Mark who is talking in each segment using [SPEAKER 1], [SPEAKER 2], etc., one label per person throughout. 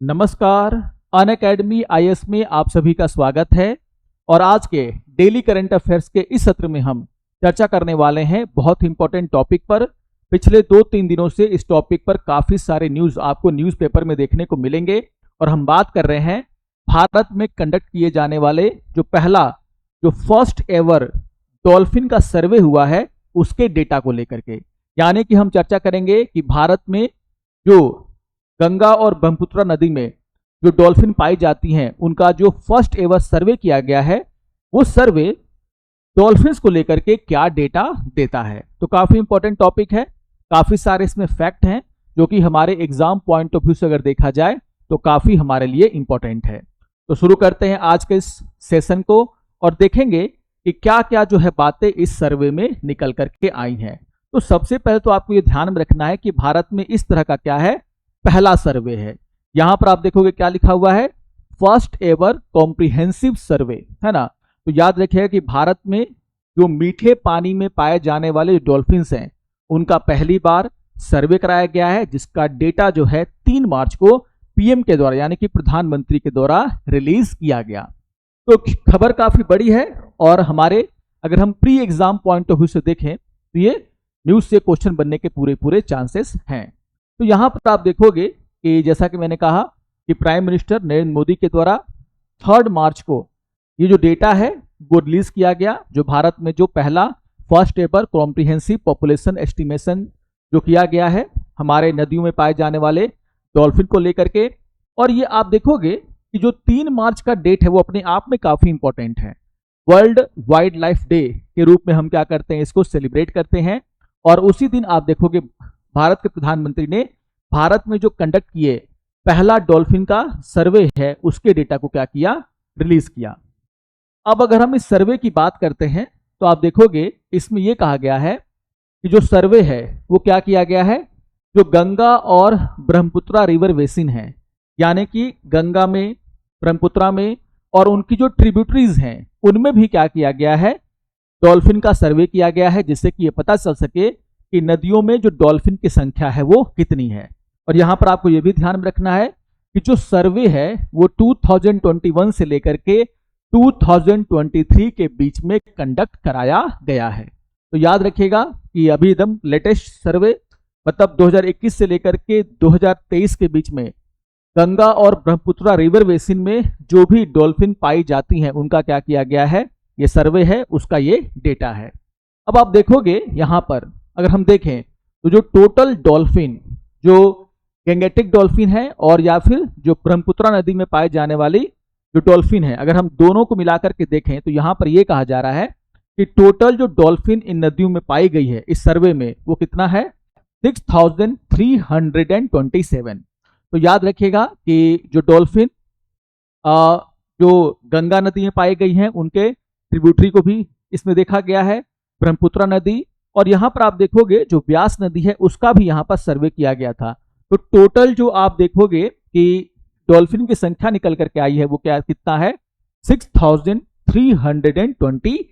[SPEAKER 1] नमस्कार। Unacademy IAS में आप सभी का स्वागत है। और आज के डेली करंट अफेयर्स के इस सत्र में हम चर्चा करने वाले हैं बहुत इंपॉर्टेंट टॉपिक पर। पिछले 2-3 दिनों से इस टॉपिक पर काफी सारे न्यूज आपको न्यूज़पेपर में देखने को मिलेंगे और हम बात कर रहे हैं भारत में कंडक्ट किए जाने वाले जो फर्स्ट एवर डॉल्फिन का सर्वे हुआ है उसके डेटा को लेकर के। यानी कि हम चर्चा करेंगे कि भारत में जो गंगा और ब्रह्मपुत्र नदी में जो डॉल्फिन पाई जाती हैं उनका जो फर्स्ट एवर सर्वे किया गया है वो सर्वे डॉल्फिन्स को लेकर के क्या डेटा देता है। तो काफी इंपॉर्टेंट टॉपिक है, काफी सारे इसमें फैक्ट हैं जो कि हमारे एग्जाम पॉइंट ऑफ व्यू से अगर देखा जाए तो काफी हमारे लिए इंपॉर्टेंट है। तो शुरू करते हैं आज के इस सेशन को और देखेंगे कि क्या क्या जो है बातें इस सर्वे में निकल करके आई हैं। तो सबसे पहले तो आपको ये ध्यान में रखना है कि भारत में इस तरह का क्या है, पहला सर्वे है। यहां पर आप देखोगे क्या लिखा हुआ है, फर्स्ट एवर कॉम्प्रिहेंसिव सर्वे, है ना। तो याद रखिएगा कि भारत में जो मीठे पानी में पाए जाने वाले डॉल्फिन्स हैं उनका पहली बार सर्वे कराया गया है, जिसका डेटा जो है 3 मार्च को पीएम के द्वारा यानी कि प्रधानमंत्री के द्वारा रिलीज किया गया। तो खबर काफी बड़ी है और हमारे अगर हम pre exam point of view से देखें तो ये न्यूज से क्वेश्चन बनने के पूरे चांसेस हैं। तो यहां पर आप देखोगे कि जैसा कि मैंने कहा कि प्राइम मिनिस्टर नरेंद्र मोदी के द्वारा 3 मार्च को ये जो डेटा है वो रिलीज किया गया, जो भारत में जो पहला first ever comprehensive population estimation जो किया गया है हमारे नदियों में पाए जाने वाले डॉल्फिन को लेकर के। और ये आप देखोगे कि जो 3 मार्च का डेट है वो अपने आप में काफी इंपॉर्टेंट है। वर्ल्ड वाइल्ड लाइफ डे के रूप में हम क्या करते हैं, इसको सेलिब्रेट करते हैं। और उसी दिन आप देखोगे भारत के प्रधानमंत्री ने भारत में जो कंडक्ट किए पहला डॉल्फिन का सर्वे है उसके डेटा को क्या किया, रिलीज किया। अब अगर हम इस सर्वे की बात करते हैं तो आप देखोगे इसमें यह कहा गया है कि जो सर्वे है वो क्या किया गया है, जो गंगा और ब्रह्मपुत्र रिवर बेसिन है यानी कि गंगा में, ब्रह्मपुत्र में और उनकी जो ट्रिब्यूटरीज हैं उनमें भी क्या किया गया है, डॉल्फिन का सर्वे किया गया है, जिससे कि ये पता चल सके कि नदियों में जो डॉल्फिन की संख्या है वो कितनी है। और यहां पर आपको यह भी ध्यान में रखना है कि जो सर्वे है वो 2021 से लेकर के 2023 के बीच में कंडक्ट कराया गया है। तो याद रखिएगा कि अभी एकदम लेटेस्ट सर्वे मतलब 2021 से लेकर के 2023 के बीच में गंगा और ब्रह्मपुत्र रिवर बेसिन में जो भी डॉल्फिन पाई जाती हैं उनका क्या किया गया है, ये सर्वे है उसका ये डेटा है। अब आप देखोगे यहां पर अगर हम देखें तो जो टोटल डॉल्फिन जो गैंगेटिक डॉल्फिन है और या फिर जो ब्रह्मपुत्र नदी में पाए जाने वाली जो डॉल्फिन है, अगर हम दोनों को मिलाकर के देखें तो यहां पर यह कहा जा रहा है कि टोटल जो डॉल्फिन इन नदियों में पाई गई है इस सर्वे में वो कितना है, 6327। तो याद रखिएगा कि जो डॉल्फिन जो गंगा नदी में पाई गई हैं उनके ट्रिब्यूटरी को भी इसमें देखा गया है, ब्रह्मपुत्र नदी, और यहां पर आप देखोगे जो ब्यास नदी है उसका भी यहां पर सर्वे किया गया था। तो टोटल जो आप देखोगे कि डॉल्फिन की संख्या निकल करके आई है वो क्या कितना है, 6327।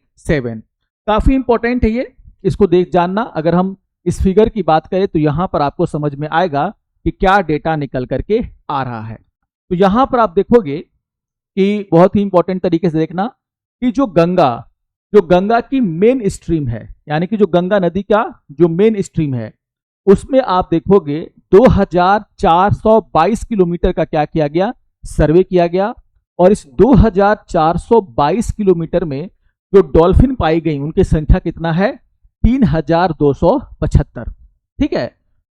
[SPEAKER 1] काफी इंपॉर्टेंट है ये, इसको देख जानना। अगर हम इस फिगर की बात करें तो यहां पर आपको समझ में आएगा कि क्या डेटा निकल करके आ रहा है। तो यहां पर आप देखोगे कि बहुत ही इंपॉर्टेंट तरीके से देखना कि जो गंगा की मेन स्ट्रीम है यानी कि जो गंगा नदी का जो मेन स्ट्रीम है उसमें आप देखोगे 2422 किलोमीटर का क्या किया गया, सर्वे किया गया। और इस 2422 किलोमीटर में जो डॉल्फिन पाई गई उनकी संख्या कितना है, 3275। ठीक है,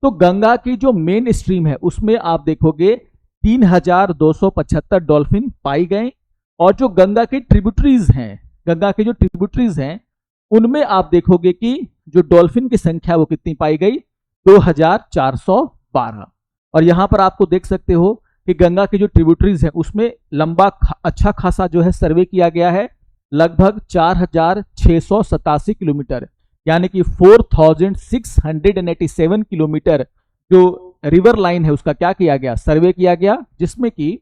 [SPEAKER 1] तो गंगा की जो मेन स्ट्रीम है उसमें आप देखोगे 3275 डॉल्फिन पाई गए। और जो गंगा के ट्रिब्यूटरीज हैं उनमें आप देखोगे कि जो डॉल्फिन की संख्या वो कितनी पाई गई, 2412। और यहां पर आपको देख सकते हो कि गंगा की जो ट्रिब्यूटरीज है उसमें लंबा अच्छा खासा जो है सर्वे किया गया है, लगभग 4687 किलोमीटर यानी कि 4687 किलोमीटर जो रिवर लाइन है उसका क्या किया गया, सर्वे किया गया, जिसमें कि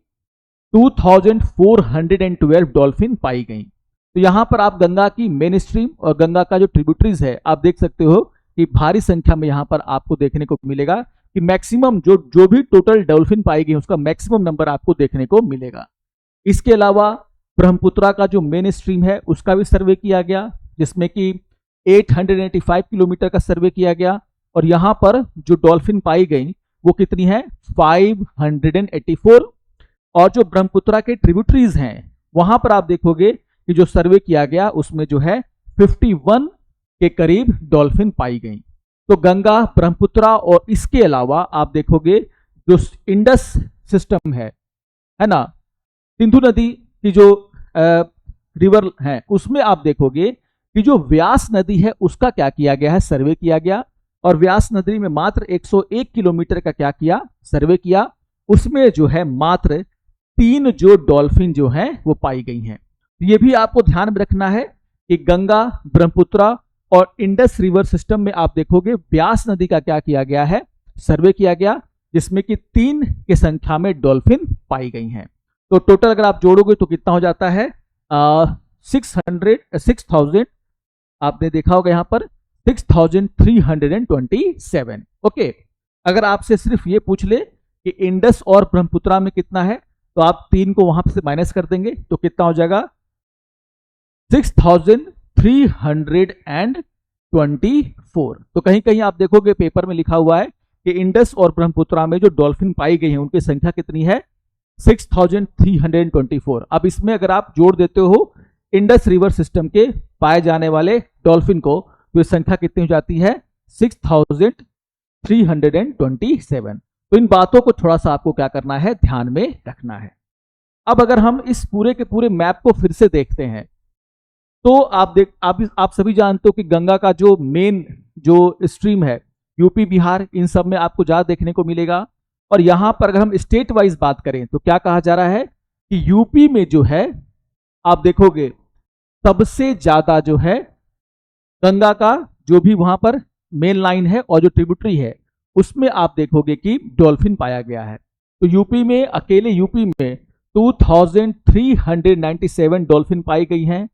[SPEAKER 1] 2412 डॉल्फिन पाई गई। तो यहां पर आप गंगा की मेन स्ट्रीम और गंगा का जो ट्रिब्यूटरीज है आप देख सकते हो कि भारी संख्या में यहां पर आपको देखने को मिलेगा कि मैक्सिमम जो भी टोटल डॉल्फिन पाई गई उसका मैक्सिमम नंबर आपको देखने को मिलेगा। इसके अलावा ब्रह्मपुत्रा का जो मेन स्ट्रीम है उसका भी सर्वे किया गया, जिसमें कि 885 किलोमीटर का सर्वे किया गया, और यहां पर जो डॉल्फिन पाई गई वो कितनी है, 584। और जो ब्रह्मपुत्रा के ट्रिब्यूटरीज हैं वहां पर आप देखोगे कि जो सर्वे किया गया उसमें जो है 51 के करीब डॉल्फिन पाई गई। तो गंगा, ब्रह्मपुत्रा और इसके अलावा आप देखोगे जो इंडस सिस्टम है ना, सिंधु नदी की जो रिवर है उसमें आप देखोगे कि जो व्यास नदी है उसका क्या किया गया है, सर्वे किया गया। और व्यास नदी में मात्र 101 किलोमीटर का क्या किया, सर्वे किया। उसमें जो है मात्र 3 जो डॉल्फिन जो हैं वो पाई गई हैं। ये भी आपको ध्यान में रखना है कि गंगा, ब्रह्मपुत्रा और इंडस रिवर सिस्टम में आप देखोगे व्यास नदी का क्या किया गया है, सर्वे किया गया, जिसमें कि 3 की संख्या में डॉल्फिन पाई गई हैं। तो टोटल अगर आप जोड़ोगे तो कितना हो जाता है, 6,000, आपने देखा होगा यहां पर 6,327। ओके, अगर आपसे सिर्फ ये पूछ ले कि इंडस और ब्रह्मपुत्रा में कितना है, तो आप 3 को वहां से माइनस कर देंगे तो कितना हो जाएगा, 6,324। तो कहीं कहीं आप देखोगे पेपर में लिखा हुआ है कि इंडस और ब्रह्मपुत्रा में जो डॉल्फिन पाई गई है उनकी संख्या कितनी है, 6,324। अब इसमें अगर आप जोड़ देते हो इंडस रिवर सिस्टम के पाए जाने वाले डॉल्फिन को तो ये संख्या कितनी हो जाती है, 6,327। तो इन बातों को थोड़ा सा आपको क्या करना है, ध्यान में रखना है। अब अगर हम इस पूरे के पूरे मैप को फिर से देखते हैं तो आप सभी जानते हो कि गंगा का जो मेन जो स्ट्रीम है यूपी, बिहार, इन सब में आपको ज्यादा देखने को मिलेगा। और यहां पर अगर हम स्टेट वाइज बात करें तो क्या कहा जा रहा है कि यूपी में जो है आप देखोगे सबसे ज्यादा जो है गंगा का जो भी वहां पर मेन लाइन है और जो ट्रिब्यूटरी है उसमें आप देखोगे कि डॉल्फिन पाया गया है। तो यूपी में, अकेले यूपी में 2,397 डॉल्फिन पाई गई हैं।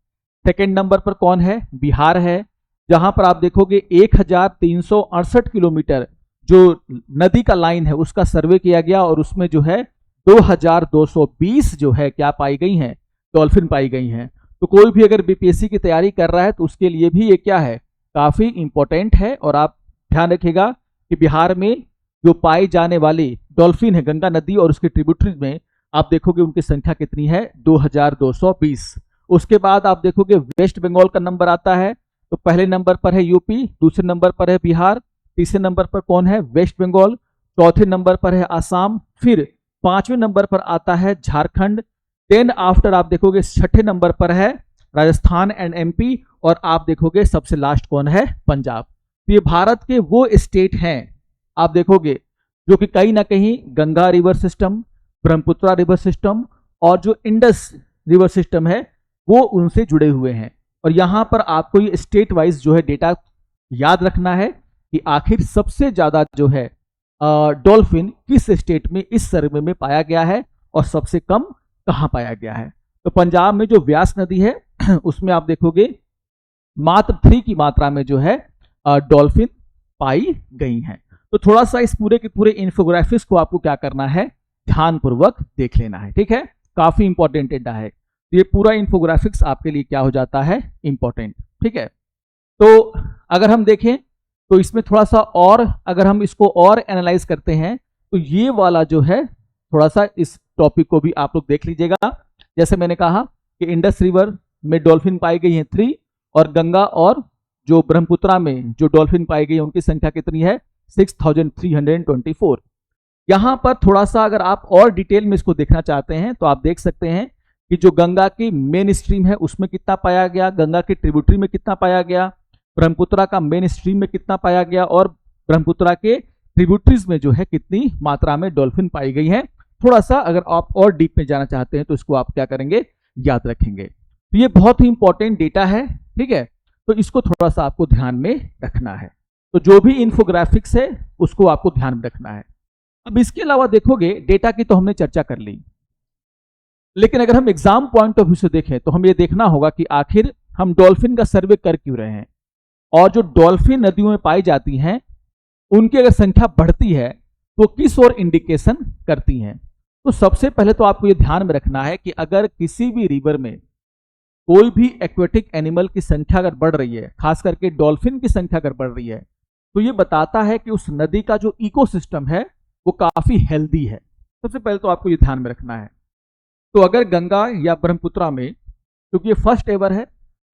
[SPEAKER 1] सेकेंड नंबर पर कौन है, बिहार है, जहां पर आप देखोगे 1,368 किलोमीटर जो नदी का लाइन है उसका सर्वे किया गया और उसमें जो है 2,220 जो है क्या पाई गई हैं, डॉल्फिन पाई गई हैं। तो कोई भी अगर बीपीएससी की तैयारी कर रहा है तो उसके लिए भी ये क्या है, काफी इंपॉर्टेंट है। और आप ध्यान रखिएगा कि बिहार में जो पाई जाने वाली डॉल्फिन है गंगा नदी और उसके ट्रिब्यूटरीज में आप देखोगे उनकी संख्या कितनी है, 2,220। उसके बाद आप देखोगे वेस्ट बंगाल का नंबर आता है, तो पहले नंबर पर है यूपी, दूसरे नंबर पर है बिहार, तीसरे नंबर पर कौन है, वेस्ट बंगाल, चौथे नंबर पर है आसाम, फिर 5वें नंबर पर आता है झारखंड, देन आफ्टर आप देखोगे 6ठे नंबर पर है राजस्थान एंड एमपी, और आप देखोगे सबसे लास्ट कौन है, पंजाब। तो ये भारत के वो स्टेट हैं आप देखोगे जो कि कहीं ना कहीं Ganga river system, Brahmaputra river system और जो इंडस रिवर सिस्टम है वो उनसे जुड़े हुए हैं। और यहां पर आपको ये स्टेट वाइज जो है डेटा याद रखना है कि आखिर सबसे ज्यादा जो है डॉल्फिन किस स्टेट में इस सर्वे में पाया गया है और सबसे कम कहां पाया गया है। तो पंजाब में जो व्यास नदी है उसमें आप देखोगे मात्र 3 की मात्रा में जो है डॉल्फिन पाई गई हैं। तो थोड़ा सा इस पूरे के पूरे इन्फोग्राफिक्स को आपको क्या करना है, ध्यानपूर्वक देख लेना है, ठीक है, काफी इंपॉर्टेंट डेटा है। तो ये पूरा इन्फोग्राफिक्स आपके लिए क्या हो जाता है, इंपॉर्टेंट, ठीक है। तो अगर हम देखें तो इसमें थोड़ा सा और अगर हम इसको और एनालाइज करते हैं तो ये वाला जो है थोड़ा सा इस टॉपिक को भी आप लोग देख लीजिएगा। जैसे मैंने कहा कि इंडस रिवर में डॉल्फिन पाई गई है 3, और गंगा और जो ब्रह्मपुत्रा में जो डॉल्फिन पाई गई है उनकी संख्या कितनी है, 6,324। यहां पर थोड़ा सा अगर आप और डिटेल में इसको देखना चाहते हैं तो आप देख सकते हैं कि जो गंगा की मेन स्ट्रीम है उसमें कितना पाया गया, गंगा की ट्रिब्यूटरी में कितना पाया गया, ब्रह्मपुत्रा का मेन स्ट्रीम में कितना पाया गया, और ब्रह्मपुत्रा के ट्रिब्यूटरीज में जो है कितनी मात्रा में डॉल्फिन पाई गई है। थोड़ा सा अगर आप और डीप में जाना चाहते हैं तो इसको आप क्या करेंगे, याद रखेंगे। तो ये बहुत ही इंपॉर्टेंट डेटा है, ठीक है, तो इसको थोड़ा सा आपको ध्यान में रखना है। तो जो भी इन्फोग्राफिक्स है उसको आपको ध्यान में रखना है। अब इसके अलावा देखोगे डेटा की तो हमने चर्चा कर ली, लेकिन अगर हम एग्जाम पॉइंट ऑफ व्यू से देखें तो हमें यह देखना होगा कि आखिर हम डॉल्फिन का सर्वे कर क्यों रहे हैं, और जो डॉल्फिन नदियों में पाई जाती हैं उनकी अगर संख्या बढ़ती है तो किस ओर इंडिकेशन करती हैं? तो सबसे पहले तो आपको ये ध्यान में रखना है कि अगर किसी भी रिवर में कोई भी एक्वेटिक एनिमल की संख्या अगर बढ़ रही है, खास करके डॉल्फिन की संख्या अगर बढ़ रही है, तो ये बताता है कि उस नदी का जो इकोसिस्टम है वो काफी हेल्दी है। सबसे पहले तो आपको ये ध्यान में रखना है। तो अगर गंगा या ब्रह्मपुत्रा में, क्योंकि ये फर्स्ट एवर है,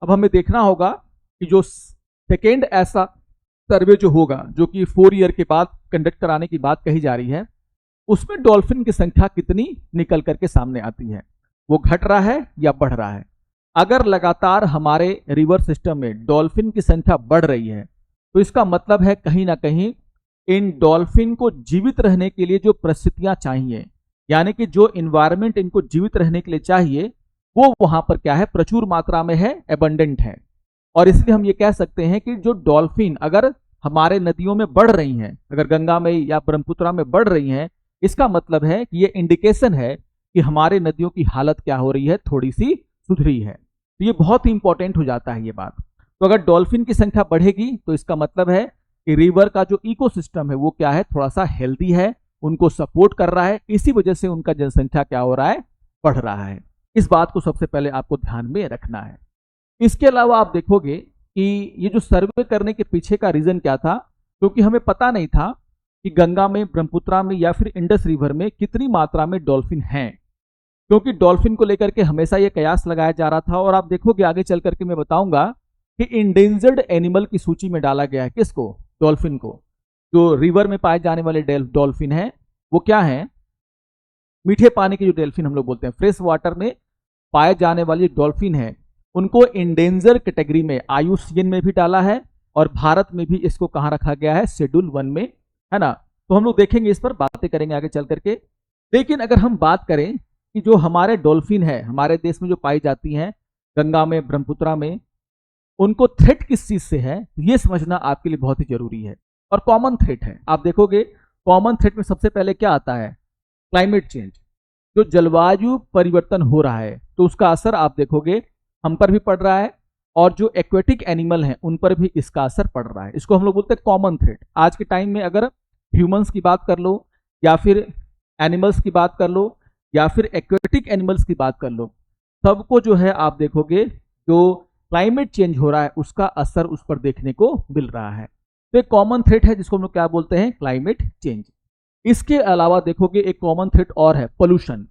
[SPEAKER 1] अब हमें देखना होगा कि जो सेकेंड ऐसा सर्वे जो होगा, जो कि 4 ईयर के बाद कंडक्ट कराने की बात कही जा रही है, उसमें डॉल्फिन की संख्या कितनी निकल करके सामने आती है, वो घट रहा है या बढ़ रहा है। अगर लगातार हमारे रिवर सिस्टम में डॉल्फिन की संख्या बढ़ रही है, तो इसका मतलब है कहीं ना कहीं इन डॉल्फिन को जीवित रहने के लिए जो परिस्थितियां चाहिए, यानी कि जो इन्वायरमेंट इनको जीवित रहने के लिए चाहिए, वो वहां पर क्या है, प्रचुर मात्रा में है, एबंडेंट है। और इसलिए हम ये कह सकते हैं कि जो डॉल्फिन अगर हमारे नदियों में बढ़ रही हैं, अगर गंगा में या ब्रह्मपुत्रा में बढ़ रही हैं, इसका मतलब है कि ये इंडिकेशन है कि हमारे नदियों की हालत क्या हो रही है, थोड़ी सी सुधरी है। तो ये बहुत ही इंपॉर्टेंट हो जाता है ये बात। तो अगर डॉल्फिन की संख्या बढ़ेगी तो इसका मतलब है कि रिवर का जो इकोसिस्टम है वो क्या है, थोड़ा सा हेल्दी है, उनको सपोर्ट कर रहा है, इसी वजह से उनका जनसंख्या क्या हो रहा है, बढ़ रहा है। इस बात को सबसे पहले आपको ध्यान में रखना है। इसके अलावा आप देखोगे कि ये जो सर्वे करने के पीछे का रीजन क्या था, क्योंकि हमें पता नहीं था कि गंगा में, ब्रह्मपुत्रा में या फिर इंडस रिवर में कितनी मात्रा में डॉल्फिन हैं, क्योंकि डॉल्फिन को लेकर के हमेशा ये कयास लगाया जा रहा था। और आप देखोगे आगे चल करके मैं बताऊंगा कि इंडेंजर्ड एनिमल की सूची में डाला गया है किसको, डॉल्फिन को। जो रिवर में पाए जाने वाले डॉल्फिन है वो क्या है, मीठे पानी के जो डॉल्फिन हम लोग बोलते हैं, फ्रेश वाटर में पाए जाने वाली डॉल्फिन है, उनको इंडेंजर कैटेगरी में IUCN में भी डाला है, और भारत में भी इसको कहाँ रखा गया है, शेड्यूल 1 में, है ना। तो हम लोग देखेंगे, इस पर बातें करेंगे आगे चल करके। लेकिन अगर हम बात करें कि जो हमारे डॉल्फिन है हमारे देश में जो पाई जाती हैं गंगा में, ब्रह्मपुत्रा में, उनको थ्रेट किस चीज से है, ये समझना आपके लिए बहुत ही जरूरी है। और कॉमन थ्रेट है, आप देखोगे कॉमन थ्रेट में सबसे पहले क्या आता है, क्लाइमेट चेंज। जो जलवायु परिवर्तन हो रहा है तो उसका असर आप देखोगे हम पर भी पड़ रहा है, और जो एक्वेटिक एनिमल हैं उन पर भी इसका असर पड़ रहा है। इसको हम लोग बोलते हैं कॉमन थ्रेट। आज के टाइम में अगर ह्यूमंस की बात कर लो, या फिर एनिमल्स की बात कर लो, या फिर एक्वेटिक एनिमल्स की बात कर लो, सबको जो है आप देखोगे जो क्लाइमेट चेंज हो रहा है उसका असर उस पर देखने को मिल रहा है। तो एक कॉमन थ्रेट है जिसको हम लोग क्या बोलते हैं, क्लाइमेट चेंज। इसके अलावा देखोगे एक कॉमन थ्रेट और है, पोल्यूशन।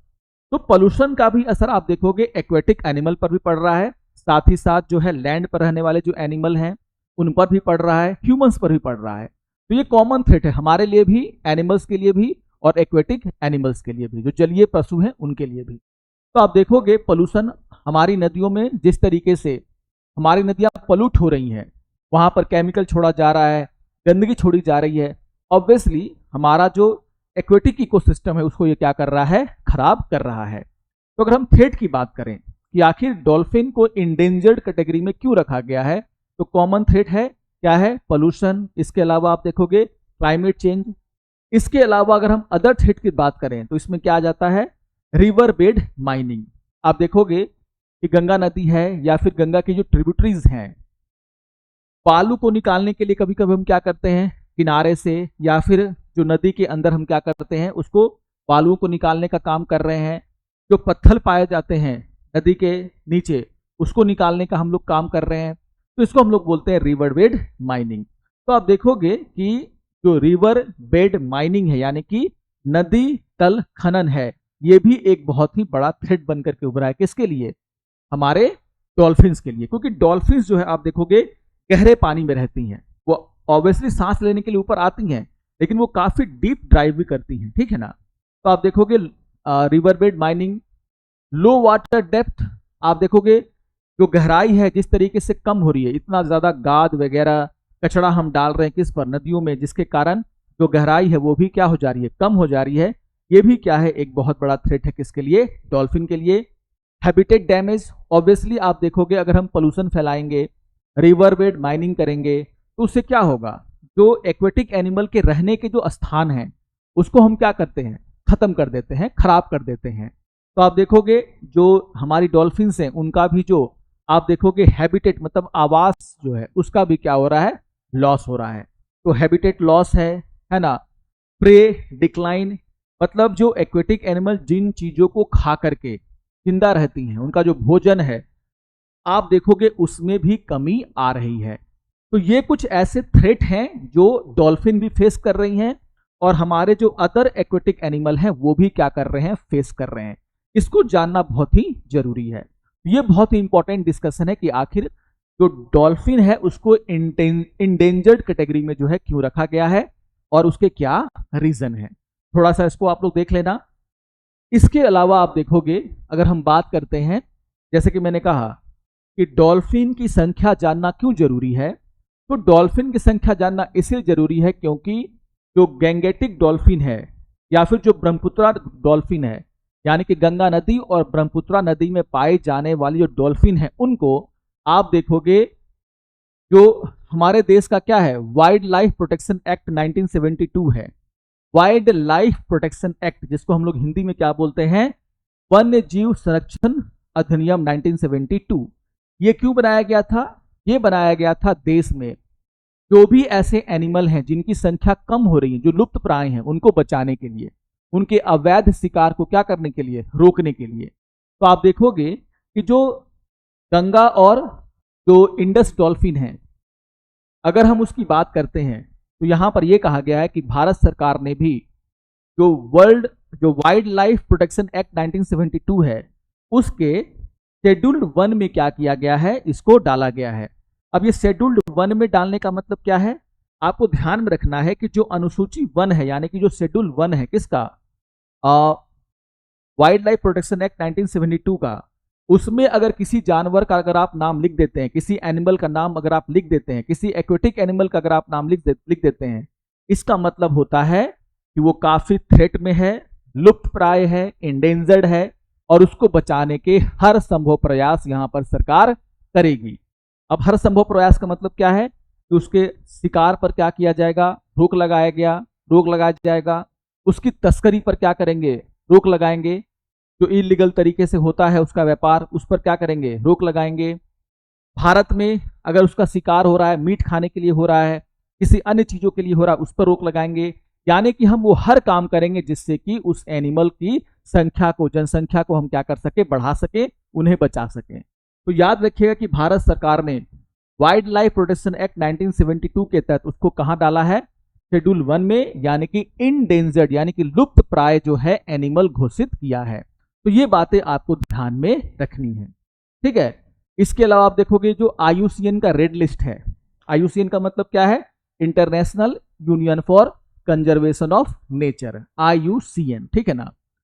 [SPEAKER 1] तो पोल्यूशन का भी असर आप देखोगे एक्वेटिक एनिमल पर भी पड़ रहा है, साथ ही साथ जो है लैंड पर रहने वाले जो एनिमल हैं उन पर भी पड़ रहा है, ह्यूमंस पर भी पड़ रहा है। तो ये कॉमन थ्रेट है हमारे लिए भी, एनिमल्स के लिए भी, और एक्वेटिक एनिमल्स के लिए भी, जो जलीय पशु हैं उनके लिए भी। तो आप देखोगे पोल्यूशन हमारी नदियों में, जिस तरीके से हमारी नदियां पॉल्यूट हो रही हैं, वहां पर केमिकल छोड़ा जा रहा है, गंदगी छोड़ी जा रही है, ऑब्वियसली हमारा जो एक्वेटिक इकोसिस्टम है उसको ये क्या कर रहा है, खराब कर रहा है। तो अगर हम थ्रेट की बात करें कि आखिर डॉल्फिन को इंडेंजर्ड कैटेगरी में क्यों रखा गया है, तो कॉमन थ्रेट है क्या है, पोल्यूशन। इसके अलावा आप देखोगे क्लाइमेट चेंज। इसके अलावा अगर हम अदर थ्रेट की बात करें तो इसमें क्या आ जाता है, रिवर बेड माइनिंग। आप देखोगे कि गंगा नदी है या फिर गंगा की जो ट्रिब्यूटरीज हैं, बालू को निकालने के लिए कभी कभी हम क्या करते हैं, किनारे से या फिर जो नदी के अंदर हम क्या करते हैं, उसको बालुओं को निकालने का काम कर रहे हैं। जो पत्थर पाए जाते हैं नदी के नीचे, उसको निकालने का हम लोग काम कर रहे हैं। तो इसको हम लोग बोलते हैं रिवर बेड माइनिंग। तो आप देखोगे कि जो रिवर बेड माइनिंग है, यानी कि नदी तल खनन है, ये भी एक बहुत ही बड़ा थ्रेट बनकर के उभरा है। किसके लिए, हमारे डॉल्फिन्स के लिए। क्योंकि डॉल्फिन्स जो है आप देखोगे गहरे पानी में रहती हैं, वो ऑब्वियसली सांस लेने के लिए ऊपर आती हैं, लेकिन वो काफी डीप ड्राइव भी करती हैं, ठीक है ना। तो आप देखोगे रिवर बेड माइनिंग, लो वाटर डेप्थ, आप देखोगे जो गहराई है जिस तरीके से कम हो रही है, इतना ज्यादा गाद वगैरह कचरा हम डाल रहे हैं किस पर, नदियों में, जिसके कारण जो गहराई है वो भी क्या हो जा रही है, कम हो जा रही है। ये भी क्या है, एक बहुत बड़ा थ्रेट है किसके लिए, डॉल्फिन के लिए। हैबिटेट डैमेज, ऑब्वियसली आप देखोगे अगर हम पोल्यूशन फैलाएंगे, रिवर बेड माइनिंग करेंगे, तो उससे क्या होगा, जो एक्वेटिक एनिमल के रहने के जो स्थान हैं उसको हम क्या करते हैं, खत्म कर देते हैं, खराब कर देते हैं। तो आप देखोगे जो हमारी डॉल्फिन्स हैं उनका भी जो आप देखोगे हैबिटेट मतलब आवास जो है उसका भी क्या हो रहा है, लॉस हो रहा है। तो हैबिटेट लॉस है ना। प्रे डिक्लाइन, मतलब जो एक्वेटिक एनिमल जिन चीजों को खा करके जिंदा रहती हैं, उनका जो भोजन है, आप देखोगे उसमें भी कमी आ रही है। तो ये कुछ ऐसे थ्रेट हैं जो डॉल्फिन भी फेस कर रही हैं और हमारे जो अदर एक्वेटिक एनिमल हैं वो भी क्या कर रहे हैं, फेस कर रहे हैं। इसको जानना बहुत ही जरूरी है। ये बहुत ही इंपॉर्टेंट डिस्कशन है कि आखिर जो डॉल्फिन है उसको इंडेंजर्ड कैटेगरी में जो है क्यों रखा गया है और उसके क्या रीजन है। थोड़ा सा इसको आप लोग देख लेना। इसके अलावा आप देखोगे, अगर हम बात करते हैं, जैसे कि मैंने कहा कि डॉल्फिन की संख्या जानना क्यों जरूरी है, तो डॉल्फिन की संख्या जानना इसलिए जरूरी है क्योंकि जो गैंगेटिक डॉल्फिन है या फिर जो ब्रह्मपुत्रा डॉल्फिन है, यानी कि गंगा नदी और ब्रह्मपुत्रा नदी में पाए जाने वाली जो डॉल्फिन है, उनको आप देखोगे जो हमारे देश का क्या है, वाइल्ड लाइफ प्रोटेक्शन एक्ट 1972 है। वाइल्ड लाइफ प्रोटेक्शन एक्ट, जिसको हम लोग हिंदी में क्या बोलते हैं, वन्य जीव संरक्षण अधिनियम 1972। ये क्यों बनाया गया था? ये बनाया गया था देश में जो भी ऐसे एनिमल हैं जिनकी संख्या कम हो रही है, जो लुप्त प्राय हैं, उनको बचाने के लिए, उनके अवैध शिकार को क्या करने के लिए, रोकने के लिए। तो आप देखोगे कि जो गंगा और जो इंडस डॉल्फिन है, अगर हम उसकी बात करते हैं तो यहां पर यह कहा गया है कि भारत सरकार ने भी जो वाइल्ड लाइफ प्रोटेक्शन एक्ट 1972 है, उसके शेड्यूल्ड 1 में क्या किया गया है, इसको डाला गया है। अब ये शेड्यूल्ड 1 में डालने का मतलब क्या है, आपको ध्यान में रखना है कि जो अनुसूची 1 है, यानी कि जो शेड्यूल 1 है किसका, वाइल्ड लाइफ प्रोटेक्शन एक्ट 1972 का, उसमें अगर किसी जानवर का अगर आप नाम लिख देते हैं, किसी एनिमल का नाम अगर आप लिख देते हैं, किसी एक्वेटिक एनिमल का अगर आप नाम लिख देते हैं, इसका मतलब होता है कि वो काफी थ्रेट में है, लुप्त प्राय है, इंडेंजर्ड है, और उसको बचाने के हर संभव प्रयास यहां पर सरकार करेगी। अब हर संभव प्रयास का मतलब क्या है कि उसके शिकार पर क्या किया जाएगा, रोक लगाया जाएगा। उसकी तस्करी पर क्या करेंगे, रोक लगाएंगे। जो इलीगल तरीके से होता है उसका व्यापार, उस पर क्या करेंगे, रोक लगाएंगे। भारत में अगर उसका शिकार हो रहा है, मीट खाने के लिए हो रहा है, किसी अन्य चीजों के लिए हो रहा है, उस पर रोक लगाएंगे। यानी कि हम वो हर काम करेंगे जिससे कि उस एनिमल की संख्या को, जनसंख्या को हम क्या कर सके, बढ़ा सके, उन्हें बचा सके। तो याद रखिएगा कि भारत सरकार ने वाइल्ड लाइफ प्रोटेक्शन एक्ट 1972 के तहत उसको कहां डाला है, शेड्यूल 1 में, यानी कि इंडेंजर्ड यानी कि लुप्त प्राय जो है एनिमल घोषित किया है। तो ये बातें आपको ध्यान में रखनी है, ठीक है। इसके अलावा आप देखोगे जो IUCN का रेड लिस्ट है, IUCN का मतलब क्या है, international union for conservation of nature, IUCN, ठीक है ना।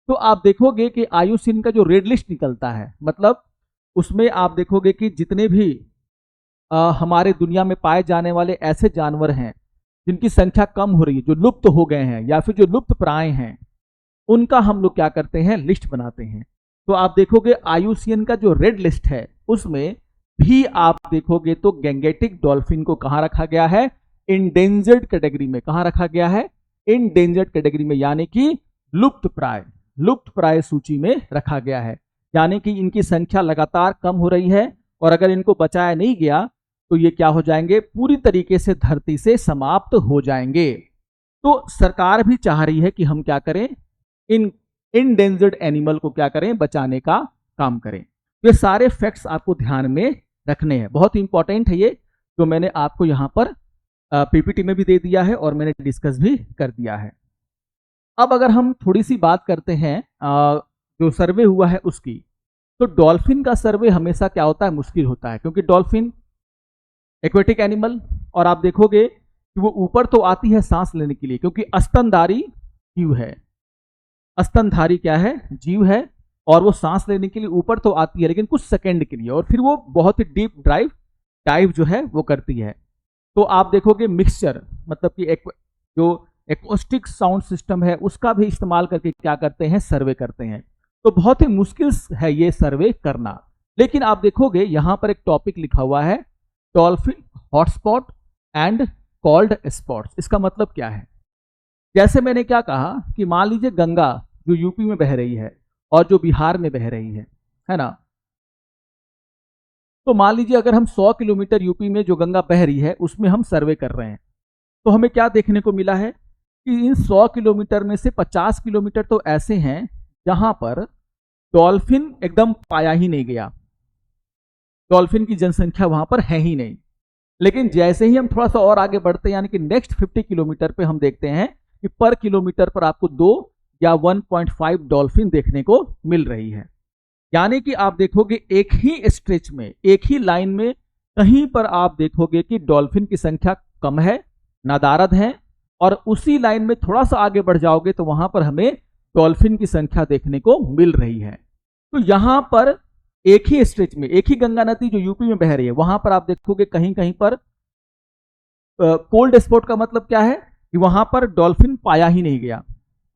[SPEAKER 1] तो आप देखोगे कि IUCN का जो रेड लिस्ट निकलता है, मतलब उसमें आप देखोगे कि जितने भी हमारे दुनिया में पाए जाने वाले ऐसे जानवर हैं जिनकी संख्या कम हो रही है, जो लुप्त हो गए हैं या फिर जो लुप्त प्राय हैं, उनका हम लोग क्या करते हैं, लिस्ट बनाते हैं। तो आप देखोगे IUCN का जो रेड लिस्ट है उसमें भी आप देखोगे तो गैंगेटिक डॉल्फिन को कहां रखा गया है, इंडेंजर्ड कैटेगरी में। कहां रखा गया है, इंडेंजर्ड कैटेगरी में, यानी कि लुप्त प्राय सूची में रखा गया है। यानी कि इनकी संख्या लगातार कम हो रही है और अगर इनको बचाया नहीं गया तो ये क्या हो जाएंगे, पूरी तरीके से धरती से समाप्त हो जाएंगे। तो सरकार भी चाह रही है कि हम क्या करें, इन इंडेंजर्ड एनिमल को क्या करें, बचाने का काम करें। ये सारे फैक्ट्स आपको ध्यान में रखने हैं, बहुत इंपॉर्टेंट है ये, जो मैंने आपको यहाँ पर PPT में भी दे दिया है और मैंने डिस्कस भी कर दिया है। अब अगर हम थोड़ी सी बात करते हैं जो सर्वे हुआ है उसकी, तो डॉल्फिन का सर्वे हमेशा क्या होता है, मुश्किल होता है, क्योंकि डॉल्फिन एक्वेटिक एनिमल, और आप देखोगे कि वो ऊपर तो आती है सांस लेने के लिए, क्योंकि स्तनधारी जीव है, स्तनधारी क्या है, जीव है, और वो सांस लेने के लिए ऊपर तो आती है लेकिन कुछ सेकंड के लिए, और फिर वो बहुत ही डीप डाइव जो है वो करती है। तो आप देखोगे मिक्सचर, मतलब कि जो एक्वास्टिक साउंड सिस्टम है उसका भी इस्तेमाल करके क्या करते हैं, सर्वे करते हैं। तो बहुत ही मुश्किल है ये सर्वे करना। लेकिन आप देखोगे यहां पर एक टॉपिक लिखा हुआ है, dolphin hotspot and called spots. इसका मतलब क्या है, जैसे मैंने क्या कहा कि मान लीजिए गंगा जो यूपी में बह रही है और जो बिहार में बह रही है ना, तो मान लीजिए अगर हम 100 किलोमीटर यूपी में जो गंगा बह रही है उसमें हम सर्वे कर रहे हैं, तो हमें क्या देखने को मिला है कि इन 100 किलोमीटर में से 50 किलोमीटर तो ऐसे हैं जहां पर डॉल्फिन एकदम पाया ही नहीं गया, डॉल्फिन की जनसंख्या वहां पर है ही नहीं। लेकिन जैसे ही हम थोड़ा सा और आगे बढ़ते हैं, यानी कि नेक्स्ट 50 किलोमीटर पे हम देखते हैं कि पर किलोमीटर पर आपको 2 या 1.5 डॉल्फिन देखने को मिल रही है। यानी कि आप देखोगे एक ही स्ट्रेच में, एक ही लाइन में कहीं पर आप देखोगे कि डॉल्फिन की संख्या कम है, नादारद है, और उसी लाइन में थोड़ा सा आगे बढ़ जाओगे तो वहां पर हमें डॉल्फिन की संख्या देखने को मिल रही है। तो यहां पर एक ही स्ट्रेच में, एक ही गंगा नदी जो यूपी में बह रही है, वहां पर आप देखोगे कहीं कहीं पर कोल्ड स्पॉट का मतलब क्या है कि वहां पर डॉल्फिन पाया ही नहीं गया।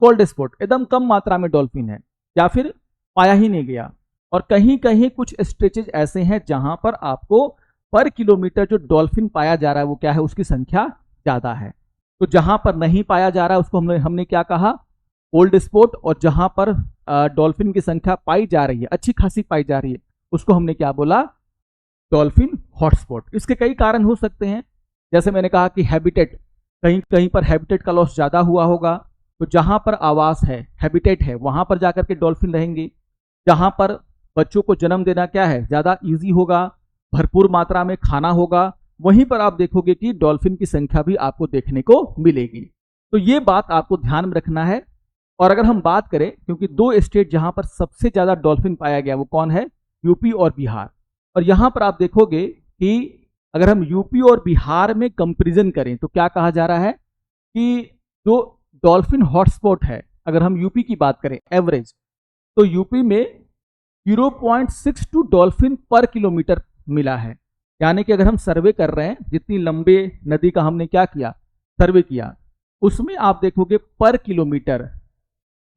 [SPEAKER 1] कोल्ड स्पॉट एकदम कम मात्रा में डॉल्फिन है या फिर पाया ही नहीं गया। और कहीं कहीं कुछ स्ट्रेचेज ऐसे हैं जहां पर आपको पर किलोमीटर जो डॉल्फिन पाया जा रहा है वो क्या है, उसकी संख्या ज्यादा है। तो जहां पर नहीं पाया जा रहा है उसको हमने क्या कहा, कोल्ड स्पॉट, और जहां पर डॉल्फिन की संख्या पाई जा रही है, अच्छी खासी पाई जा रही है, उसको हमने क्या बोला, डॉल्फिन हॉटस्पॉट। इसके कई कारण हो सकते हैं, जैसे मैंने कहा कि हैबिटेट, कहीं कहीं पर हैबिटेट का लॉस ज्यादा हुआ होगा, तो जहां पर आवास है, हैबिटेट है, वहां पर जाकर के डॉल्फिन रहेंगी। जहां पर बच्चों को जन्म देना क्या है, ज्यादा इजी होगा, भरपूर मात्रा में खाना होगा, वहीं पर आप देखोगे कि डॉल्फिन की संख्या भी आपको देखने को मिलेगी। तो ये बात आपको ध्यान में रखना है। और अगर हम बात करें, क्योंकि 2 स्टेट जहां पर सबसे ज्यादा डॉल्फिन पाया गया वो कौन है, यूपी और बिहार। और यहां पर आप देखोगे कि अगर हम यूपी और बिहार में कंपैरिजन करें तो क्या कहा जा रहा है कि जो डॉल्फिन हॉटस्पॉट है, अगर हम यूपी की बात करें एवरेज, तो यूपी में 0.62 डॉल्फिन पर किलोमीटर मिला है। यानी कि अगर हम सर्वे कर रहे हैं, जितनी लंबे नदी का हमने क्या किया, सर्वे किया, उसमें आप देखोगे पर किलोमीटर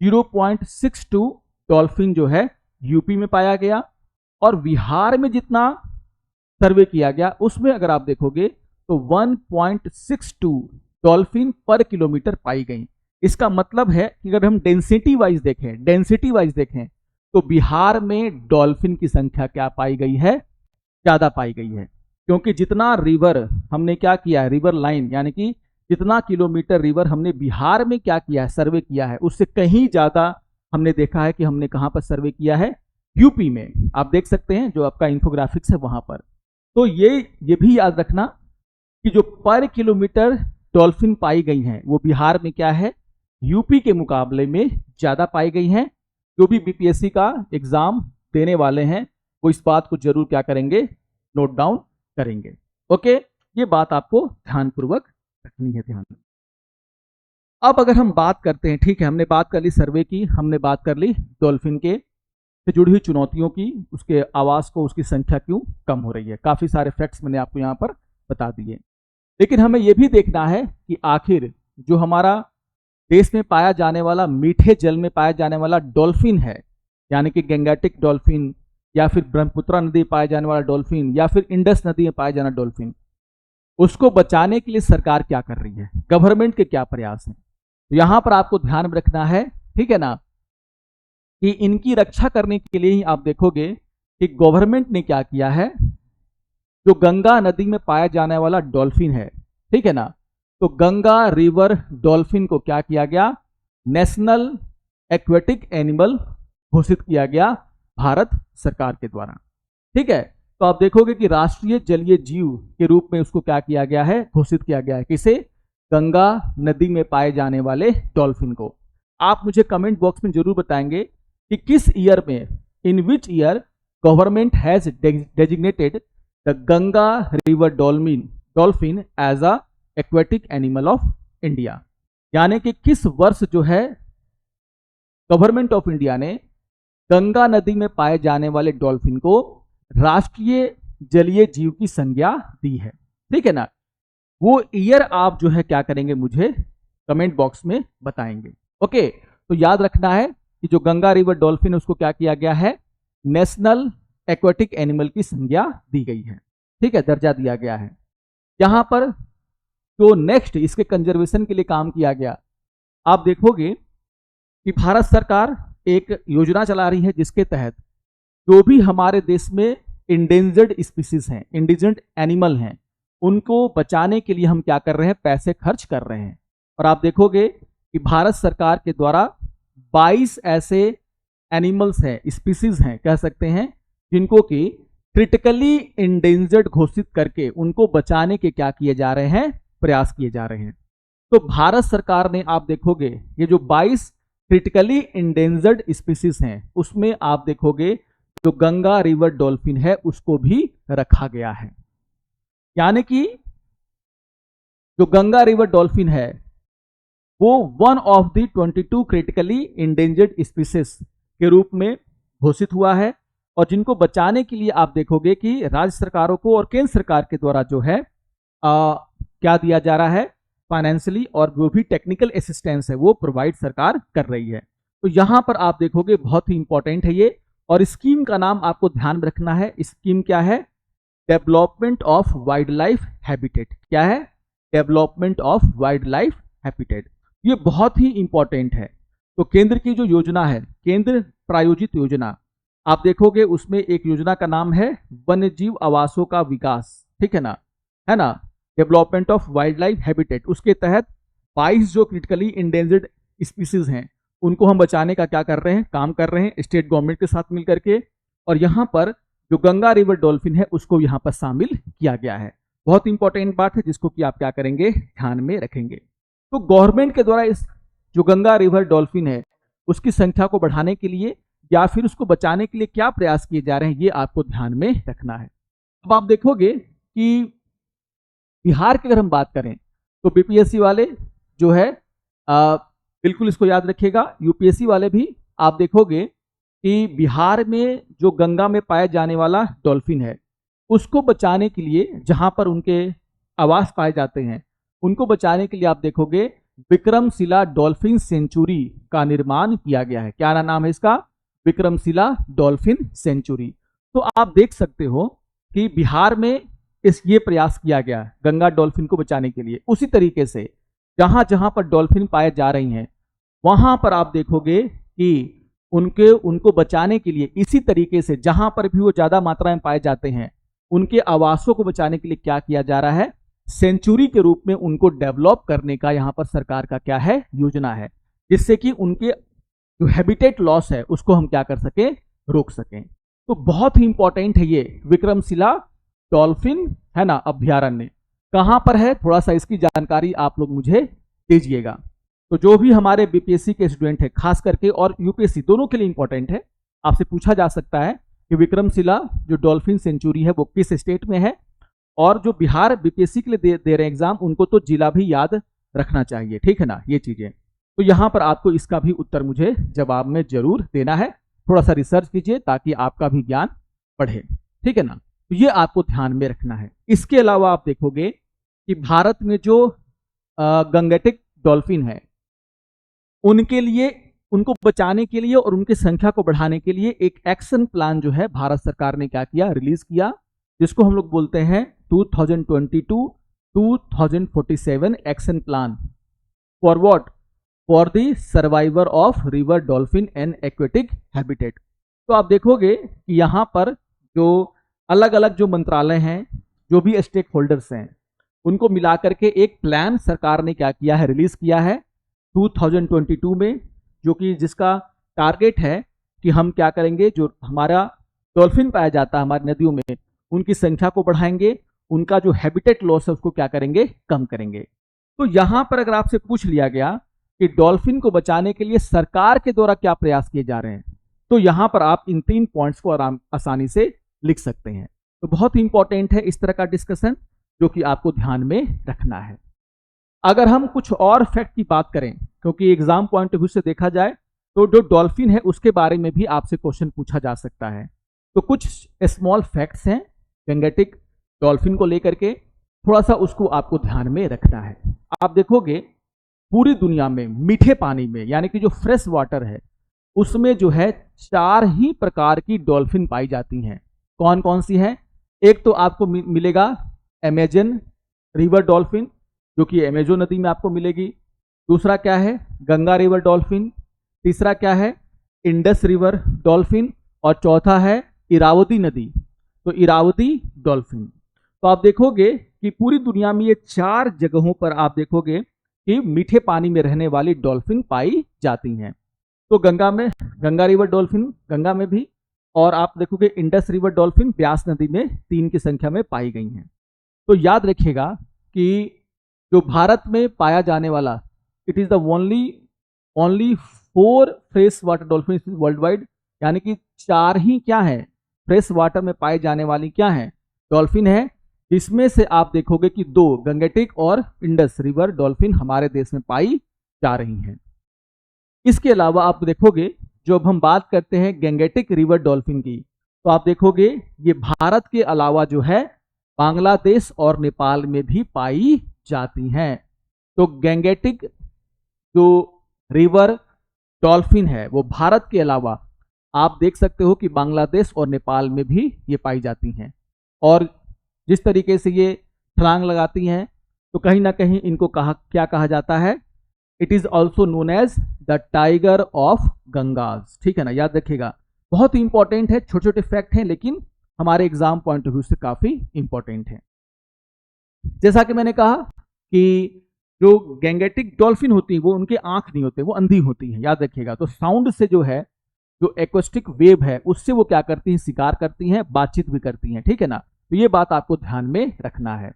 [SPEAKER 1] 0.62 डॉल्फिन जो है यूपी में पाया गया। और बिहार में जितना सर्वे किया गया उसमें अगर आप देखोगे तो 1.62 डॉल्फिन पर किलोमीटर पाई गई। इसका मतलब है कि अगर हम डेंसिटी वाइज देखें तो बिहार में डॉल्फिन की संख्या क्या पाई गई है, ज्यादा पाई गई है। क्योंकि जितना रिवर हमने क्या किया है, रिवर लाइन, यानी कि जितना किलोमीटर रिवर हमने बिहार में क्या किया है, सर्वे किया है, उससे कहीं ज्यादा हमने देखा है कि हमने कहां पर सर्वे किया है, यूपी में। आप देख सकते हैं जो आपका इंफोग्राफिक्स है वहां पर। तो ये भी याद रखना कि जो पर किलोमीटर डॉल्फिन पाई गई हैं वो बिहार में क्या है, यूपी के मुकाबले में ज्यादा पाई गई हैं। जो भी बीपीएससी का एग्जाम देने वाले हैं वो इस बात को जरूर क्या करेंगे, नोट डाउन करेंगे। ओके, ये बात आपको ध्यानपूर्वक रखनी है, ध्यान। अब अगर हम बात करते हैं, ठीक है, हमने बात कर ली सर्वे की, हमने बात कर ली डॉल्फिन के से जुड़ी हुई चुनौतियों की, उसके आवास को, उसकी संख्या क्यों कम हो रही है, काफी सारे फैक्ट्स मैंने आपको यहाँ पर बता दिए। लेकिन हमें यह भी देखना है कि आखिर जो हमारा देश में पाया जाने वाला, मीठे जल में पाया जाने वाला डॉल्फिन है, यानी कि गंगेटिक डॉल्फिन, या फिर ब्रह्मपुत्र नदी पाया जाने वाला डॉल्फिन, या फिर इंडस नदी में पाया जाना डॉल्फिन, उसको बचाने के लिए सरकार क्या कर रही है, गवर्नमेंट के क्या प्रयास हैं। तो यहां पर आपको ध्यान में रखना है, ठीक है ना, कि इनकी रक्षा करने के लिए ही आप देखोगे कि गवर्नमेंट ने क्या किया है, जो गंगा नदी में पाया जाने वाला डॉल्फिन है, ठीक है ना, तो गंगा रिवर डॉल्फिन को क्या किया गया, नेशनल एक्वेटिक एनिमल घोषित किया गया भारत सरकार के द्वारा। ठीक है, तो आप देखोगे कि राष्ट्रीय जलीय जीव के रूप में उसको क्या किया गया है, घोषित किया गया है। किसे, गंगा नदी में पाए जाने वाले डॉल्फिन को। आप मुझे कमेंट बॉक्स में जरूर बताएंगे कि किस ईयर में, in which year government has designated the Ganga river dolphin as a aquatic animal of India. यानी कि किस वर्ष जो है गवर्नमेंट ऑफ इंडिया ने गंगा नदी में पाए जाने वाले डॉल्फिन को राष्ट्रीय जलीय जीव की संज्ञा दी है। ठीक है ना, वो ईयर आप जो है क्या करेंगे, मुझे कमेंट बॉक्स में बताएंगे। ओके, तो याद रखना है कि जो गंगा रिवर डॉल्फिन है उसको क्या किया गया है, नेशनल एक्वेटिक एनिमल की संज्ञा दी गई है। ठीक है, दर्जा दिया गया है। यहां पर जो नेक्स्ट इसके कंजर्वेशन के लिए काम किया गया, आप देखोगे कि भारत सरकार एक योजना चला रही है जिसके तहत जो भी हमारे देश में इंडेंजर्ड स्पीसीज हैं, इंडिजेंट एनिमल हैं, उनको बचाने के लिए हम क्या कर रहे हैं, पैसे खर्च कर रहे हैं। और आप देखोगे कि भारत सरकार के द्वारा 22 ऐसे एनिमल्स हैं, स्पीसीज हैं कह सकते हैं, जिनको कि क्रिटिकली इंडेंजर्ड घोषित करके उनको बचाने के क्या किए जा रहे हैं, प्रयास किए जा रहे हैं। तो भारत सरकार ने आप देखोगे ये जो 22 क्रिटिकली इंडेंजर्ड स्पीसीज हैं उसमें आप देखोगे जो गंगा रिवर डॉल्फिन है उसको भी रखा गया है। यानी कि जो गंगा रिवर डॉल्फिन है वो one of the 22 critically endangered species के रूप में घोषित हुआ है, और जिनको बचाने के लिए आप देखोगे कि राज्य सरकारों को और केंद्र सरकार के द्वारा जो है क्या दिया जा रहा है, फाइनेंशियली और जो भी टेक्निकल असिस्टेंस है वो प्रोवाइड सरकार कर रही है। तो यहां पर आप देखोगे बहुत ही इंपॉर्टेंट है ये, और स्कीम का नाम आपको ध्यान में रखना है। स्कीम क्या है? Development of wild life habitat. क्या है? Development of wild life habitat. ये बहुत ही इंपॉर्टेंट है। तो केंद्र की जो योजना है, केंद्र प्रायोजित योजना, आप देखोगे उसमें एक योजना का नाम है वन्य जीव आवासों का विकास, ठीक है ना, है ना, development of wild life habitat. उसके तहत 22 जो क्रिटिकली इंडेंजर्ड स्पीसीज हैं उनको हम बचाने का क्या कर रहे हैं, काम कर रहे हैं स्टेट गवर्नमेंट के साथ मिलकर के, और यहाँ पर जो गंगा रिवर डॉल्फिन है उसको यहाँ पर शामिल किया गया है। बहुत इंपॉर्टेंट बात है जिसको कि आप क्या करेंगे, ध्यान में रखेंगे। तो गवर्नमेंट के द्वारा इस जो गंगा रिवर डॉल्फिन है उसकी संख्या को बढ़ाने के लिए या फिर उसको बचाने के लिए क्या प्रयास किए जा रहे हैं ये आपको ध्यान में रखना है। अब आप देखोगे कि बिहार की अगर हम बात करें तो बीपीएससी वाले जो है बिल्कुल इसको याद रखिएगा, यूपीएससी वाले भी आप देखोगे कि बिहार में जो गंगा में पाया जाने वाला डॉल्फिन है उसको बचाने के लिए, जहां पर उनके आवास पाए जाते हैं उनको बचाने के लिए आप देखोगे विक्रमशिला डॉल्फिन सेंचुरी का निर्माण किया गया है। क्या नाम है इसका? Vikramshila dolphin century. तो आप देख सकते हो कि बिहार में ये प्रयास किया गया गंगा डॉल्फिन को बचाने के लिए। उसी तरीके से जहां जहां पर डॉल्फिन पाए जा रही हैं वहां पर आप देखोगे कि उनको बचाने के लिए इसी तरीके से जहां पर भी वो ज्यादा मात्रा में पाए जाते हैं उनके आवासों को बचाने के लिए क्या किया जा रहा है, सेंचुरी के रूप में उनको डेवलप करने का यहाँ पर सरकार का क्या है, योजना है, जिससे कि उनके जो हैबिटेट लॉस है उसको हम क्या कर सके, रोक सकें। तो बहुत ही इंपॉर्टेंट है ये विक्रमशिला डॉल्फिन, है ना, अभ्यारण्य कहां पर है, थोड़ा सा इसकी जानकारी आप लोग मुझे दीजिएगा। तो जो भी हमारे बीपीएससी के स्टूडेंट है खास करके और यूपीएससी दोनों के लिए इंपॉर्टेंट है, आपसे पूछा जा सकता है कि विक्रमशिला जो डॉल्फिन सेंचुरी है वो किस स्टेट में है, और जो बिहार बीपीएससी के लिए दे रहे हैं एग्जाम उनको तो जिला भी याद रखना चाहिए, ठीक है ना, ये चीजें। तो यहां पर आपको इसका भी उत्तर मुझे जवाब में जरूर देना है। थोड़ा सा रिसर्च कीजिए ताकि आपका भी ज्ञान बढ़े, ठीक है ना। तो ये आपको ध्यान में रखना है। इसके अलावा आप देखोगे कि भारत में जो गंगेटिक डॉल्फिन है उनके लिए, उनको बचाने के लिए और उनकी संख्या को बढ़ाने के लिए एक एक्शन प्लान जो है भारत सरकार ने क्या किया, रिलीज किया, जिसको हम लोग बोलते हैं 2022-2047 action plan for what, for the survivor of river dolphin and aquatic habitat. तो आप देखोगे कि यहाँ पर जो अलग अलग जो मंत्रालय हैं, जो भी स्टेक होल्डर्स हैं, उनको मिलाकर के एक प्लान सरकार ने क्या किया है, रिलीज किया है 2022 में, जो कि जिसका टारगेट है कि हम क्या करेंगे, जो हमारा डॉल्फिन पाया जाता है हमारी नदियों में उनकी संख्या को बढ़ाएंगे, उनका जो हैबिटेट लॉस है उसको क्या करेंगे, कम करेंगे। तो यहां पर अगर आपसे पूछ लिया गया कि डॉल्फिन को बचाने के लिए सरकार के द्वारा क्या प्रयास किए जा रहे हैं, तो यहां पर आप इन 3 पॉइंट्स को आसानी से लिख सकते हैं। तो बहुत ही इंपॉर्टेंट है इस तरह का डिस्कशन जो कि आपको ध्यान में रखना है। अगर हम कुछ और फैक्ट की बात करें, क्योंकि एग्जाम पॉइंट ऑफ व्यू से देखा जाए तो जो डॉल्फिन है उसके बारे में भी आपसे क्वेश्चन पूछा जा सकता है। तो कुछ स्मॉल फैक्ट्स हैं गंगेटिक डॉल्फिन को लेकर के, थोड़ा सा उसको आपको ध्यान में रखना है। आप देखोगे पूरी दुनिया में मीठे पानी में, यानी कि जो फ्रेश वाटर है उसमें जो है 4 ही प्रकार की डॉल्फिन पाई जाती हैं। कौन कौन सी है? एक तो आपको मिलेगा अमेजन रिवर डॉल्फिन जो कि अमेजन नदी में आपको मिलेगी। दूसरा क्या है, गंगा रिवर डॉल्फिन। तीसरा क्या है, इंडस रिवर डॉल्फिन। और चौथा है इरावदी नदी, तो इरावदी डॉल्फिन। तो आप देखोगे कि पूरी दुनिया में ये 4 जगहों पर आप देखोगे कि मीठे पानी में रहने वाली डॉल्फिन पाई जाती हैं। तो गंगा में गंगा रिवर डॉल्फिन गंगा में भी, और आप देखोगे इंडस रिवर डॉल्फिन ब्यास नदी में 3 की संख्या में पाई गई हैं। तो याद रखिएगा कि जो भारत में पाया जाने वाला, it is the only 4 fresh water dolphin world wide, यानी कि 4 ही क्या है फ्रेश वाटर में पाए जाने वाली क्या है डॉल्फिन है, इसमें से आप देखोगे कि 2 गंगेटिक और इंडस रिवर डॉल्फिन हमारे देश में पाई जा रही हैं। इसके अलावा आप देखोगे जब हम बात करते हैं गंगेटिक रिवर डॉल्फिन की, तो आप देखोगे ये भारत के अलावा जो है बांग्लादेश और नेपाल में भी पाई जाती हैं। तो गंगेटिक जो रिवर डॉल्फिन है वो भारत के अलावा आप देख सकते हो कि बांग्लादेश और नेपाल में भी ये पाई जाती हैं। और जिस तरीके से ये छलांग लगाती हैं, तो कहीं ना कहीं इनको क्या कहा जाता है, it is also known as the tiger of Ganges. ठीक है ना, याद रखिएगा, बहुत ही इंपॉर्टेंट है, छोटे छोटे फैक्ट हैं लेकिन हमारे एग्जाम पॉइंट ऑफ व्यू से काफी इंपॉर्टेंट है। जैसा कि मैंने कहा कि जो गैंगेटिक डॉल्फिन होती है वो उनके आंख नहीं होते, वो अंधी होती है, याद रखिएगा। तो साउंड से जो है, जो एक्वेस्टिक वेव है उससे वो क्या करती हैं, शिकार करती हैं, बातचीत भी करती हैं। ठीक है ना, तो ये बात आपको ध्यान में रखना है।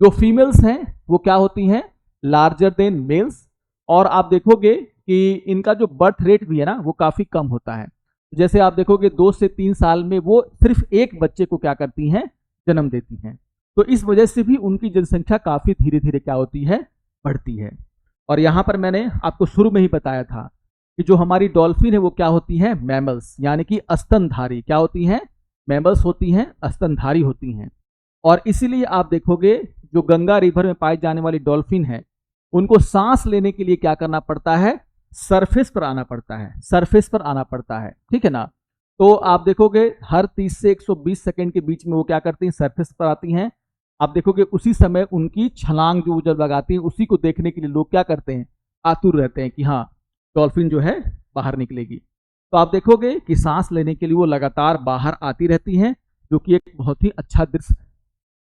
[SPEAKER 1] जो फीमेल्स हैं वो क्या होती हैं, लार्जर देन मेल्स, और आप देखोगे कि इनका जो बर्थ रेट भी है ना वो काफी कम होता है। जैसे आप देखोगे 2 से 3 साल में वो सिर्फ एक बच्चे को क्या करती हैं, जन्म देती हैं। तो इस वजह से भी उनकी जनसंख्या काफी धीरे धीरे क्या होती है, बढ़ती है। और यहाँ पर मैंने आपको शुरू में ही बताया था कि जो हमारी डॉल्फिन है वो क्या होती है, मैमल्स, यानी कि स्तनधारी। क्या होती हैं, मैमल्स होती हैं, स्तनधारी होती हैं। और इसीलिए आप देखोगे जो गंगा रिवर में पाई जाने वाली डॉल्फिन है उनको सांस लेने के लिए क्या करना पड़ता है, सरफेस पर आना पड़ता है, सरफेस पर आना पड़ता है। ठीक है ना, तो आप देखोगे हर 30 से 120 सेकंड के बीच में वो क्या करती हैं, सरफेस पर आती हैं। आप देखोगे उसी समय उनकी छलांग जो जब लगाती है उसी को देखने के लिए लोग क्या करते हैं, आतुर रहते हैं कि हाँ डॉल्फिन जो है बाहर निकलेगी। तो आप देखोगे कि सांस लेने के लिए वो लगातार बाहर आती रहती हैं, जो कि एक बहुत ही अच्छा दृश्य,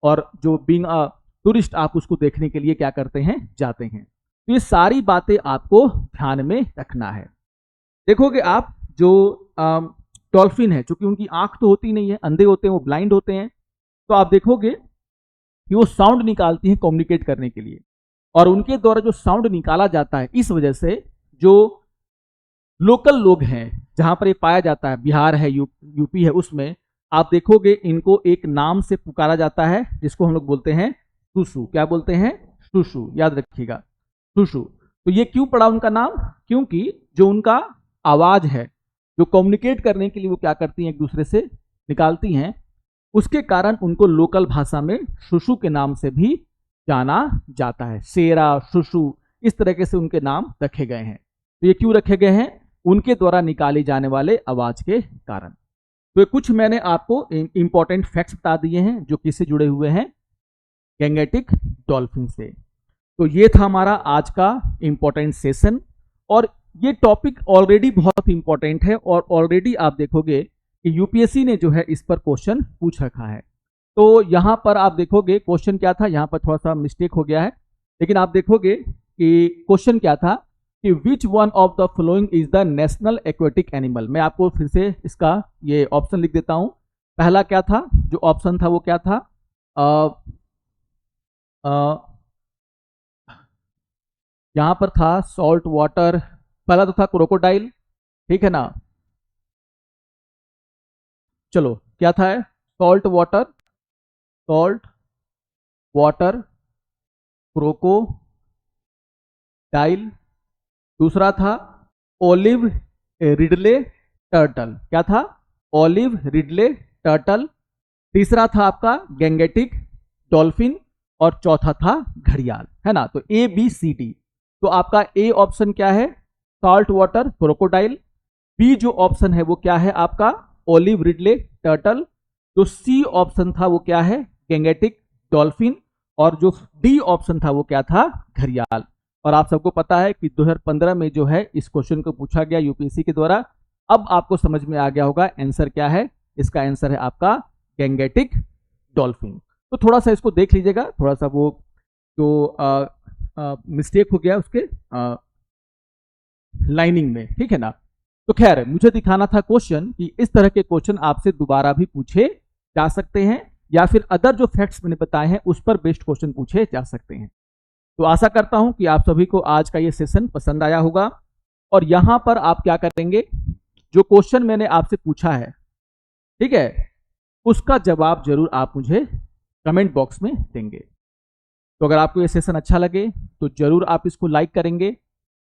[SPEAKER 1] और जो बीइंग अ टूरिस्ट आप उसको देखने के लिए क्या करते हैं, जाते हैं। तो ये सारी बातें आपको ध्यान में रखना है। देखोगे आप जो डॉल्फिन है, चूंकि उनकी आंख तो होती नहीं है, अंधे होते हैं, वो ब्लाइंड होते हैं, तो आप देखोगे कि वो साउंड निकालती हैं कम्युनिकेट करने के लिए, और उनके द्वारा जो साउंड निकाला जाता है, इस वजह से जो लोकल लोग हैं जहां पर ये पाया जाता है, बिहार है, यूपी है, उसमें आप देखोगे इनको एक नाम से पुकारा जाता है जिसको हम लोग बोलते हैं टूसू। क्या बोलते हैं, टूसू, याद रखिएगा, टूसू। तो ये क्यों पड़ा उनका नाम, क्योंकि जो उनका आवाज है, जो कम्युनिकेट करने के लिए वो क्या करती हैं, एक दूसरे से निकालती हैं, उसके कारण उनको लोकल भाषा में शुशु के नाम से भी जाना जाता है। शेरा, शुशु, इस तरीके से उनके नाम रखे गए हैं। तो ये क्यों रखे गए हैं, उनके द्वारा निकाले जाने वाले आवाज के कारण। तो ये कुछ मैंने आपको इंपॉर्टेंट फैक्ट्स बता दिए हैं जो किससे जुड़े हुए हैं, गैंगेटिक डॉल्फिन से। तो ये था हमारा आज का इंपॉर्टेंट सेशन, और ये टॉपिक ऑलरेडी बहुत इंपॉर्टेंट है, और ऑलरेडी आप देखोगे कि यूपीएससी ने जो है इस पर क्वेश्चन पूछ रखा है। तो यहाँ पर आप देखोगे क्वेश्चन क्या था, यहाँ पर थोड़ा सा मिस्टेक हो गया है, लेकिन आप देखोगे कि क्वेश्चन क्या था कि which one of the following is the national aquatic animal. मैं आपको फिर से इसका ये ऑप्शन लिख देता हूँ। पहला क्या था, जो ऑप्शन था वो क्या था, यहां पर था सॉल्ट वाटर, पहला तो था क्रोकोडाइल, ठीक है ना। चलो क्या था, salt water, salt water crocodile. दूसरा था ओलिव रिडले टर्टल। क्या था, ओलिव रिडले टर्टल। तीसरा था आपका गैंगेटिक डॉल्फिन, और चौथा था घड़ियाल, है ना। तो ए बी सी डी, तो आपका ए ऑप्शन क्या है, सॉल्ट वाटर क्रोकोडाइल। बी जो ऑप्शन है वो क्या है आपका, ओलिव रिडले टर्टल। जो सी ऑप्शन था वो क्या है, गैंगेटिक डॉल्फिन। और जो डी ऑप्शन था वो क्या था, घड़ियाल। और आप सबको पता है कि 2015 में जो है इस क्वेश्चन को पूछा गया यूपीएससी के द्वारा। अब आपको समझ में आ गया होगा आंसर क्या है, इसका आंसर है आपका गैंगेटिक डॉल्फिन। तो थोड़ा सा इसको देख लीजिएगा, थोड़ा सा वो जो मिस्टेक हो गया उसके लाइनिंग में, ठीक है ना। तो खैर मुझे दिखाना था क्वेश्चन कि इस तरह के क्वेश्चन आपसे दोबारा भी पूछे जा सकते हैं, या फिर अदर जो फैक्ट्स मैंने बताए हैं उस पर बेस्ड क्वेश्चन पूछे जा सकते हैं। तो आशा करता हूं कि आप सभी को आज का ये सेशन पसंद आया होगा। और यहां पर आप क्या करेंगे, जो क्वेश्चन मैंने आपसे पूछा है, ठीक है, उसका जवाब जरूर आप मुझे कमेंट बॉक्स में देंगे। तो अगर आपको ये सेशन अच्छा लगे तो जरूर आप इसको लाइक करेंगे,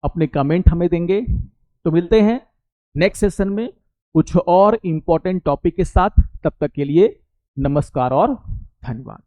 [SPEAKER 1] अपने कमेंट हमें देंगे। तो मिलते हैं नेक्स्ट सेशन में कुछ और इंपॉर्टेंट टॉपिक के साथ। तब तक के लिए नमस्कार और धन्यवाद।